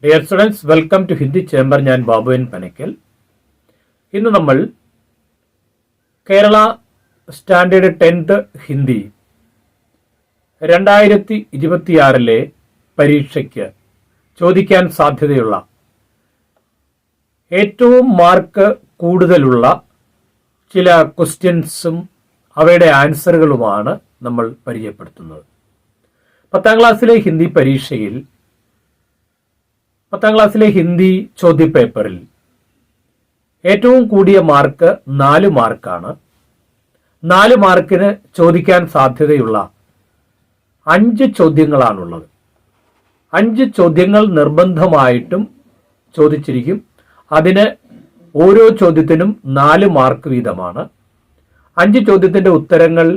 Dear students, welcome to Hindi chamber. ഞാൻ Babu N Panakkal. ഇന്ന് നമ്മൾ കേരള സ്റ്റാൻഡേർഡ് 10th ഹിന്ദി 2026 പരീക്ഷയ്ക്ക് ചോദിക്കാൻ സാധ്യതയുള്ള ഏറ്റവും മാർക്ക് കൂടുതലുള്ള ചില ക്വസ്റ്റ്യൻസും അവയുടെ ആൻസറുകളുമാണ് നമ്മൾ പരിചയപ്പെടുത്തുന്നത്. 10ാം ക്ലാസ്സിലെ ഹിന്ദി പരീക്ഷയിൽ 10ാം ക്ലാസ്സിലെ ഹിന്ദി ചോദ്യപേപ്പറിൽ ഏറ്റവും കൂടിയ മാർക്ക് 4 മാർക്കാണ്. 4 മാർക്കിന് ചോദിക്കാൻ സാധ്യതയുള്ള 5 ചോദ്യങ്ങളാണുള്ളത്. 5 ചോദ്യങ്ങൾ നിർബന്ധമായിട്ടും ചോദിച്ചിരിക്കും. അതിന് ഓരോ ചോദ്യത്തിനും 4 മാർക്ക് വീതമാണ്. 5 ചോദ്യത്തിന്റെ ഉത്തരങ്ങൾ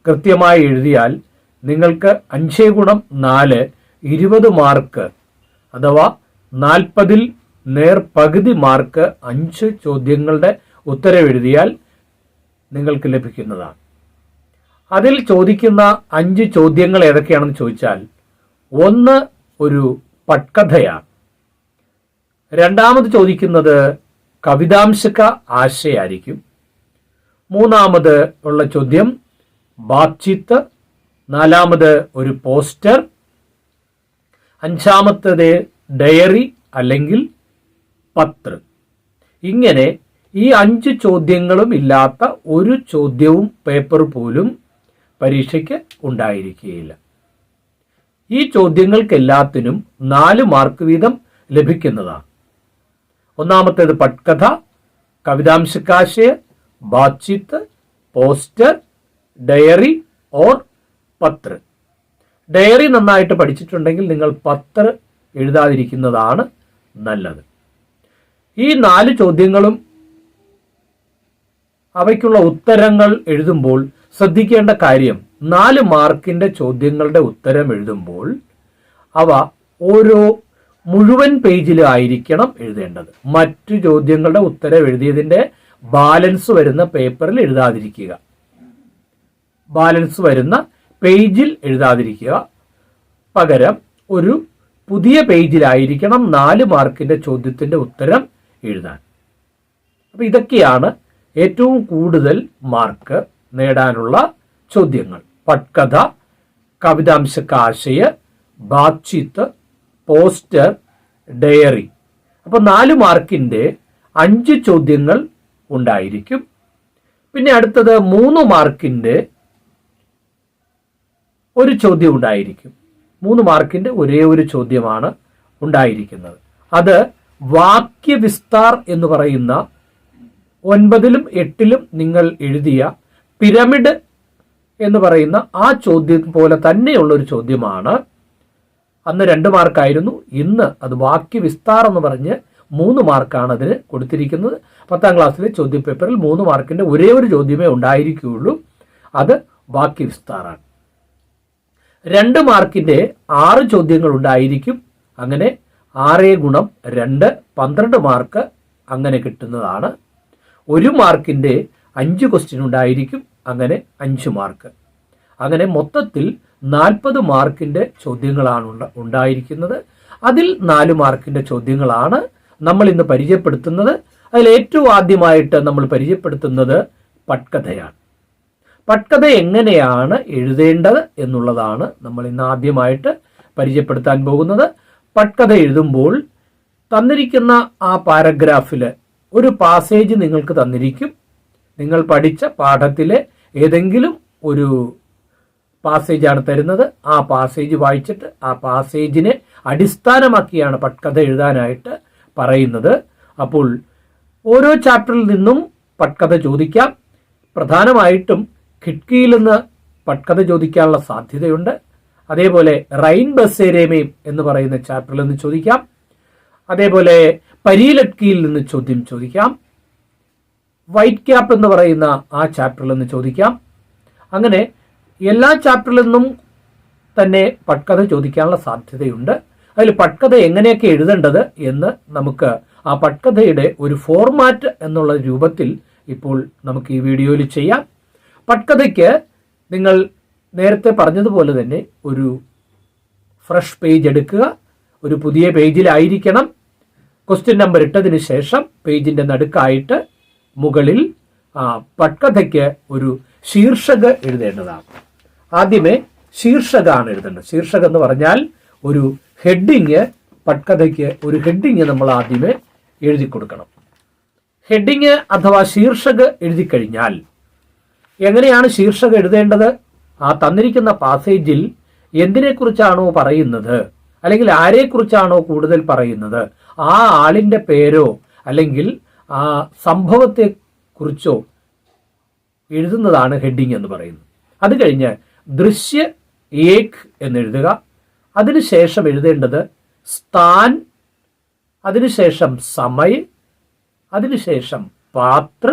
കൃത്യമായി എഴുതിയാൽ നിങ്ങൾക്ക് 5 ഗുണം 4 20 മാർക്ക്, അഥവാ 40ൽ നേർപകുതി മാർക്ക് 5 ചോദ്യങ്ങളുടെ ഉത്തരം എഴുതിയാൽ നിങ്ങൾക്ക് ലഭിക്കുന്നതാണ്. അതിൽ ചോദിക്കുന്ന 5 ചോദ്യങ്ങൾ ഏതൊക്കെയാണെന്ന് ചോദിച്ചാൽ, ഒന്ന് ഒരു പട്കഥയാണ്. രണ്ടാമത് ചോദിക്കുന്നത് കവിതാംശക ആശയായിരിക്കും. മൂന്നാമത് ഉള്ള ചോദ്യം ബാത്ചീത്ത്. നാലാമത് ഒരു പോസ്റ്റർ. അഞ്ചാമത്തേത് ഡയറി അല്ലെങ്കിൽ പത്ര. ഇങ്ങനെ ഈ 5 ചോദ്യങ്ങളും ഇല്ലാത്ത ഒരു ചോദ്യവും പേപ്പർ പോലും പരീക്ഷയ്ക്ക് ഉണ്ടായിരിക്കുകയില്ല. ഈ ചോദ്യങ്ങൾക്കെല്ലാത്തിനും 4 മാർക്ക് വീതം ലഭിക്കുന്നതാണ്. ഒന്നാമത്തേത് പട്കഥ, കവിതാംശകാശയ, ബാത്ചീത്ത്, പോസ്റ്റർ, ഡയറി ഓർ പത്ര. ഡയറി നന്നായിട്ട് പഠിച്ചിട്ടുണ്ടെങ്കിൽ നിങ്ങൾ പത്ര എഴുതാതിരിക്കുന്നതാണ് നല്ലത്. ഈ 4 ചോദ്യങ്ങളും അവയ്ക്കുള്ള ഉത്തരങ്ങൾ എഴുതുമ്പോൾ ശ്രദ്ധിക്കേണ്ട കാര്യം, 4 മാർക്കിന്റെ ചോദ്യങ്ങളുടെ ഉത്തരം എഴുതുമ്പോൾ അവ ഓരോ മുഴുവൻ പേജിലായിരിക്കണം എഴുതേണ്ടത്. മറ്റു ചോദ്യങ്ങളുടെ ഉത്തരം എഴുതിയതിന്റെ ബാലൻസ് വരുന്ന പേപ്പറിൽ എഴുതാതിരിക്കുക. ബാലൻസ് വരുന്ന പേജിൽ എഴുതാതിരിക്കുക. പകരം ഒരു പുതിയ പേജിലായിരിക്കണം 4 മാർക്കിന്റെ ചോദ്യത്തിന്റെ ഉത്തരം എഴുതാൻ. അപ്പൊ ഇതൊക്കെയാണ് ഏറ്റവും കൂടുതൽ മാർക്ക് നേടാനുള്ള ചോദ്യങ്ങൾ. പട്കഥ, കവിതാംശകാശയ, ബാത്ചീത്ത്, പോസ്റ്റർ, ഡയറി. അപ്പൊ 4 മാർക്കിന്റെ 5 ചോദ്യങ്ങൾ ഉണ്ടായിരിക്കും. പിന്നെ അടുത്തത് 3 മാർക്കിന്റെ ഒരു ചോദ്യം ഉണ്ടായിരിക്കും. 3 മാർക്കിന്റെ ഒരേ ഒരു ചോദ്യമാണ് ഉണ്ടായിരിക്കുന്നത്. അത് വാക്യവിസ്താർ എന്ന് പറയുന്ന 9ലും 8ലും നിങ്ങൾ എഴുതിയ പിരമിഡ് എന്ന് പറയുന്ന ആ ചോദ്യം പോലെ തന്നെയുള്ള ഒരു ചോദ്യമാണ്. അന്ന് 2 മാർക്കായിരുന്നു. ഇന്ന് അത് വാക്യവിസ്താർ എന്ന് പറഞ്ഞ് 3 മാർക്കാണ് അതിന് കൊടുത്തിരിക്കുന്നത്. 10ാം ക്ലാസ്സിലെ ചോദ്യപേപ്പറിൽ 3 മാർക്കിന്റെ ഒരേ ഒരു ചോദ്യമേ ഉണ്ടായിരിക്കുകയുള്ളൂ. അത് വാക്യവിസ്താറാണ്. 2 മാർക്കിന്റെ 6 ചോദ്യങ്ങൾ ഉണ്ടായിരിക്കും. അങ്ങനെ 6 ഗുണം 2 12 മാർക്ക് അങ്ങനെ കിട്ടുന്നതാണ്. 1 മാർക്കിന്റെ 5 ക്വസ്റ്റ്യൻ ഉണ്ടായിരിക്കും. അങ്ങനെ 5 മാർക്ക്. അങ്ങനെ മൊത്തത്തിൽ 40 മാർക്കിന്റെ ചോദ്യങ്ങളാണ് ഉണ്ടായിരിക്കുന്നത്. അതിൽ 4 മാർക്കിന്റെ ചോദ്യങ്ങളാണ് നമ്മൾ ഇന്ന് പരിചയപ്പെടുത്തുന്നത്. അതിൽ ഏറ്റവും ആദ്യമായിട്ട് നമ്മൾ പരിചയപ്പെടുത്തുന്നത് പട്കഥയാണ്. പട്കഥ എങ്ങനെയാണ് എഴുതേണ്ടത് എന്നുള്ളതാണ് നമ്മൾ ഇന്ന് ആദ്യമായിട്ട് പരിചയപ്പെടുത്താൻ പോകുന്നത്. പട്കഥ എഴുതുമ്പോൾ തന്നിരിക്കുന്ന ആ പാരഗ്രാഫിൽ ഒരു പാസേജ് നിങ്ങൾക്ക് തന്നിരിക്കും. നിങ്ങൾ പഠിച്ച പാഠത്തിലെ ഏതെങ്കിലും ഒരു പാസേജാണ് തരുന്നത്. ആ പാസേജ് വായിച്ചിട്ട് ആ പാസേജിനെ അടിസ്ഥാനമാക്കിയാണ് പട്കഥ എഴുതാനായിട്ട് പറയുന്നത്. അപ്പോൾ ഓരോ ചാപ്റ്ററിൽ നിന്നും പട്കഥ ചോദിക്കാം. പ്രധാനമായിട്ടും ഖിഡ്കിയിൽ നിന്ന് പട്കഥ ചോദിക്കാനുള്ള സാധ്യതയുണ്ട്. അതേപോലെ റൈൻ ബസേരേമയും എന്ന് പറയുന്ന ചാപ്റ്ററിൽ നിന്ന് ചോദിക്കാം. അതേപോലെ പരീലട്കിയിൽ നിന്ന് ചോദിക്കാം. വൈറ്റ് ക്യാപ്പ് എന്ന് പറയുന്ന ആ ചാപ്റ്ററിൽ നിന്ന് ചോദിക്കാം. അങ്ങനെ എല്ലാ ചാപ്റ്ററിൽ നിന്നും തന്നെ പട്കഥ ചോദിക്കാനുള്ള സാധ്യതയുണ്ട്. അതിൽ പട്കഥ എങ്ങനെയൊക്കെ എഴുതേണ്ടത് എന്ന് നമുക്ക് ആ പട്കഥയുടെ ഒരു ഫോർമാറ്റ് എന്നുള്ള രൂപത്തിൽ ഇപ്പോൾ നമുക്ക് ഈ വീഡിയോയിൽ ചെയ്യാം. പട്കഥയ്ക്ക് നിങ്ങൾ നേരത്തെ പറഞ്ഞതുപോലെ തന്നെ ഒരു ഫ്രഷ് പേജ് എടുക്കുക, ഒരു പുതിയ പേജിലായിരിക്കണം. ക്വസ്റ്റ്യൻ നമ്പർ ഇട്ടതിന് ശേഷം പേജിന്റെ നടുക്കായിട്ട് മുകളിൽ പട്കഥയ്ക്ക് ഒരു ശീർഷക എഴുതേണ്ടതാണ്. ആദ്യമേ ശീർഷകമാണ് എഴുതേണ്ടത്. ശീർഷകം എന്ന് പറഞ്ഞാൽ ഒരു ഹെഡിങ്, പട്കഥയ്ക്ക് ഒരു ഹെഡിങ് നമ്മൾ ആദ്യമേ എഴുതി കൊടുക്കണം. ഹെഡിങ് അഥവാ ശീർഷക എഴുതി കഴിഞ്ഞാൽ എങ്ങനെയാണ് ശീർഷകം എഴുതേണ്ടത്? ആ തന്നിരിക്കുന്ന പാസേജിൽ എന്തിനെക്കുറിച്ചാണോ പറയുന്നത്, അല്ലെങ്കിൽ ആരെക്കുറിച്ചാണോ കൂടുതൽ പറയുന്നത്, ആ ആളിന്റെ പേരോ അല്ലെങ്കിൽ ആ സംഭവത്തെ കുറിച്ചോ എഴുതുന്നതാണ് ഹെഡിങ് എന്ന് പറയുന്നത്. അത് കഴിഞ്ഞ് ദൃശ്യ ഏക് എന്നെഴുതുക. അതിനുശേഷം എഴുതേണ്ടത് സ്ഥാൻ, അതിനുശേഷം സമയ്, അതിനുശേഷം പാത്ര,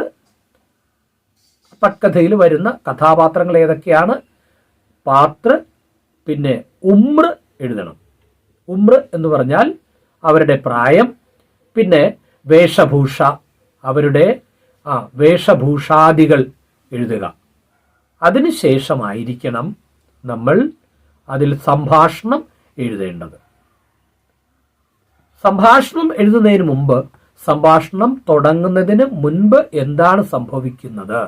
പട്കഥയിൽ വരുന്ന കഥാപാത്രങ്ങൾ ഏതൊക്കെയാണ്, പാത്ര, പിന്നെ ഉമ്ര എഴുതണം. ഉമ്ര എന്ന് പറഞ്ഞാൽ അവരുടെ പ്രായം, പിന്നെ വേഷഭൂഷ, അവരുടെ വേഷഭൂഷാദികൾ എഴുതുക. അതിനുശേഷമായിരിക്കണം നമ്മൾ അതിൽ സംഭാഷണം എഴുതേണ്ടത്. സംഭാഷണം എഴുതുന്നതിന് മുമ്പ്, സംഭാഷണം തുടങ്ങുന്നതിന് മുൻപ് എന്താണ് സംഭവിക്കുന്നത്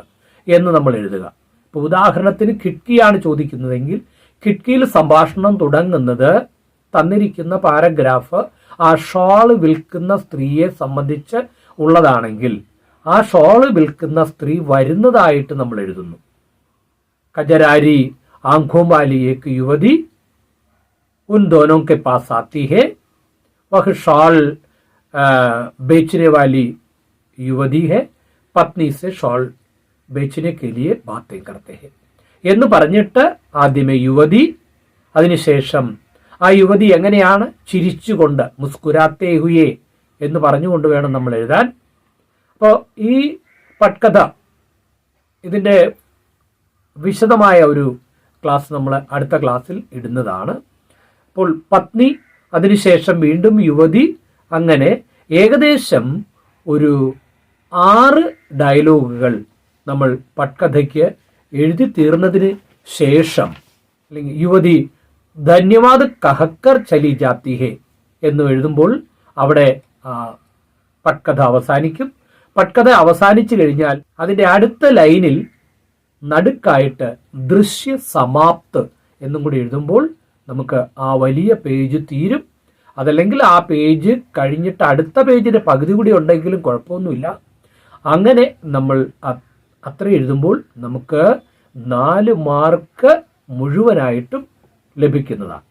എന്ന് നമ്മൾ എഴുതുക. ഇപ്പോൾ ഉദാഹരണത്തിന് ഖിഡ്കിയാണ് ചോദിക്കുന്നതെങ്കിൽ ഖിഡ്കിയിൽ സംഭാഷണം തുടങ്ങുന്നത് തന്നിരിക്കുന്ന പാരഗ്രാഫ് ആ ഷോള് വിൽക്കുന്ന സ്ത്രീയെ സംബന്ധിച്ച് ഉള്ളതാണെങ്കിൽ ആ ഷോള് വിൽക്കുന്ന സ്ത്രീ വരുന്നതായിട്ട് നമ്മൾ എഴുതുന്നു. കജരാരി ആംഖോं वाली एक युवती उन दोनों के पास आती है, वह शॉल बेचने वाली युवती है, पत्नी से शॉल बेचने के लिए बातें करते हैं എന്ന് പറഞ്ഞിട്ട് ആദ്യമേ യുവതി, അതിനുശേഷം ആ യുവതി എങ്ങനെയാണ് ചിരിച്ചുകൊണ്ട് മുസ്കുരാത്തേ ഹുയേ എന്ന് പറഞ്ഞുകൊണ്ട് വേണം നമ്മൾ എഴുതാൻ. അപ്പോൾ ഈ പട്കഥ ഇതിൻ്റെ വിശദമായ ഒരു ക്ലാസ് നമ്മൾ അടുത്ത ക്ലാസ്സിൽ ഇടുന്നതാണ്. അപ്പോൾ പത്നി, അതിനുശേഷം വീണ്ടും യുവതി, അങ്ങനെ ഏകദേശം ഒരു 6 ഡയലോഗുകൾ നമ്മൾ പട്കഥയ്ക്ക് എഴുതി തീർന്നതിന് ശേഷം, അല്ലെങ്കിൽ യുവതി ധന്യവാദ് കഹക്കർ ചലി ജാത്തി ഹെ എന്ന് എഴുതുമ്പോൾ അവിടെ പട്കഥ അവസാനിക്കും. പട്കഥ അവസാനിച്ചു കഴിഞ്ഞാൽ അതിൻ്റെ അടുത്ത ലൈനിൽ നടുക്കായിട്ട് ദൃശ്യ സമാപ്ത് എന്നും കൂടി എഴുതുമ്പോൾ നമുക്ക് ആ വലിയ പേജ് തീരും. അതല്ലെങ്കിൽ ആ പേജ് കഴിഞ്ഞിട്ട് അടുത്ത പേജിന്റെ പകുതി കൂടി ഉണ്ടെങ്കിലും കുഴപ്പമൊന്നുമില്ല. അങ്ങനെ നമ്മൾ അത്ര എഴുതുമ്പോൾ നമുക്ക് 4 മാർക്ക് മുഴുവനായിട്ടും ലഭിക്കുന്നതാണ്.